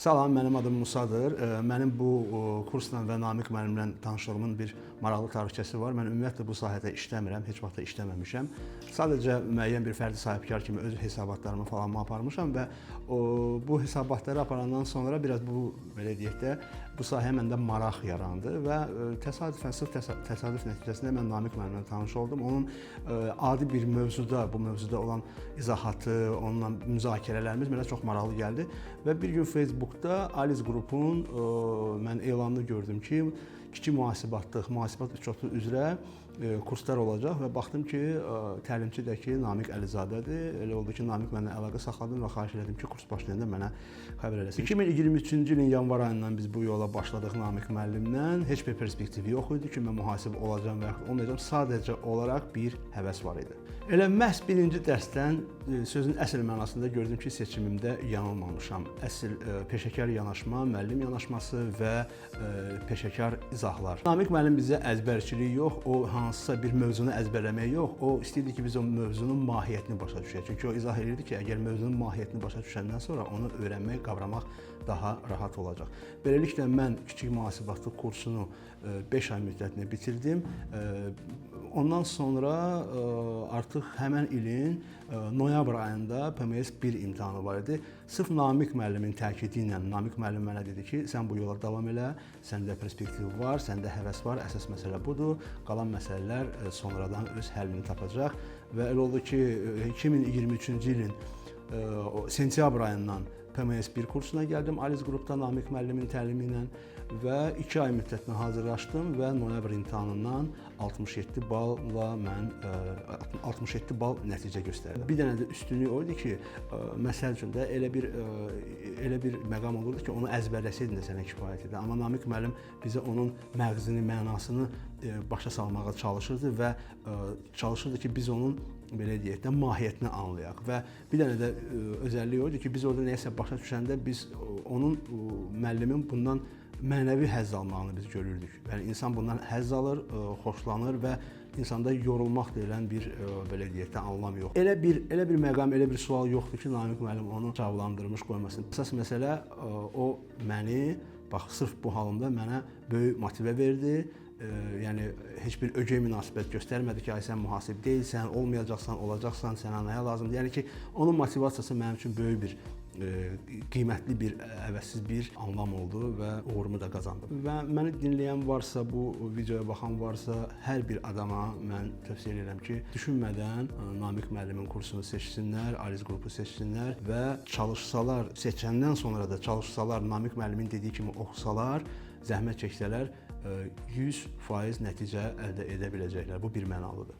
Salam, mənim adım Musadır. Mənim bu kursla və Namiq müəllimlə tanışlığımın bir maraqlı tarixçəsi var. Mən ümumiyyətlə bu sahədə işləmirəm, heç vaxt da işləməmişəm. Sadəcə müəyyən bir fərdi sahibkar kimi öz hesabatlarımı falan aparmışam və bu hesabatları aparandan sonra biraz belə deyək də, bu sahəyə məndə maraq yarandı və təsadüfən, sırf təsadüf nəticəsində mən Namiq müəllimlə tanış oldum. Onun adi bir mövzuda, bu mövzuda olan izahatı, onunla müzakirələrimiz mənə çox maraqlı gəldi və bir gün Facebookda Aliz qrupun mən elanını gördüm ki, kiçik mühasibatlıq, mühasibat 3.30 üzrə kurslar olacaq və baxdım ki, təlimçi də ki, Namiq Əlizadədir. Elə oldu ki, Namiq mənlə əlaqə saxladım və xahiş elədim ki, kurs başlayanda mənə xəbər eləsin. 2023-cü ilin yanvar ayından biz bu yola başladıq Namiq müəllimlə. Heç bir perspektivi yox idi ki, mən mühasib olacağam və yaxud olmayacağam. Sadəcə olaraq bir həvəs var idi. Elə məhz birinci dərsdən sözün əsl mənasında gördüm ki, seçimimdə yanılmamışam. Əsl peşəkar yanaşma, müəllim yanaşması və peşəkar izahlar. Namiq müəllim bizə əzbərçilik yox, o hansısa bir mövzunu əzbərləmək yox, o istəyirdi ki, biz o mövzunun mahiyyətini başa düşək. Çünki o izah edirdi ki, əgər mövzunun mahiyyətini başa düşəndən sonra onu öyrənmək, qavramaq daha rahat olacaq. Beləliklə mən kiçik mühasibatlıq kursunu 5 ay müddətində bitirdim. Ondan sonra artıq həmən ilin noyabr ayında PMS 1 imtahanı var idi. Sırf Namiq müəllimin təkidi ilə Namiq müəllim mənə dedi ki, sən bu yola davam elə, səndə perspektiv var, səndə həvəs var, əsas məsələ budur. Qalan məsələlər sonradan öz həllini tapacaq və elə oldu ki, 2023-cü ilin sentyabr ayından PMS 1 kursuna gəldim Aliz qrupda Namiq müəllimin təlimi ilə və 2 ay müddətinə hazırlaşdım və noyabr imtahanından 67 balla mən 67 bal nəticə göstərdim. Bir dənə də üstünlüyü o idi ki, məsəl üçün də elə bir məqam olurdu ki, onu əzbərləsəydin də sənə kifayət idi. Amma Namiq müəllim bizə onun məğzini, mənasını başa salmağa çalışırdı və çalışırdı ki, biz onun belə deyək də mahiyyətini anlayaq və bir dənə də özəlliyi o idi ki, biz orada nəyəsə başa düşəndə biz onun müəllimin bundan mənəvi həzz almağını biz görürdük. Yəni insan bundan həzz alır, xoşlanır və insanda yorulmaq deyilən bir belə deyək də anlam yox. Elə bir məqam, elə bir sual yoxdur ki, Namiq müəllim onu cavablandırmış qoymasın. Əsas məsələ o məni bax sırf bu halımda mənə böyük motivə verdi. Yəni heç bir ögey münasibət göstərmədi ki, ay sən mühasib deyilsən, olmayacaqsan, olacaqsan, sənə nəyə lazımdır? Yəni ki, onun motivasiyası mənim üçün böyük bir qiymətli bir, əvəzsiz bir anlam oldu və uğurumu da qazandım. Və məni dinləyən varsa, bu videoya baxan varsa, hər bir adama mən tövsiyə edirəm ki, düşünmədən Namiq müəllimin kursunu seçsinlər, Aliz qrupu seçsinlər və çalışsalar, seçəndən sonra da çalışsalar, Namiq müəllimin dediyi kimi oxusalar, zəhmət çəksələr, 100% nəticə əldə edə biləcəklər. Bu bir mənalıdır.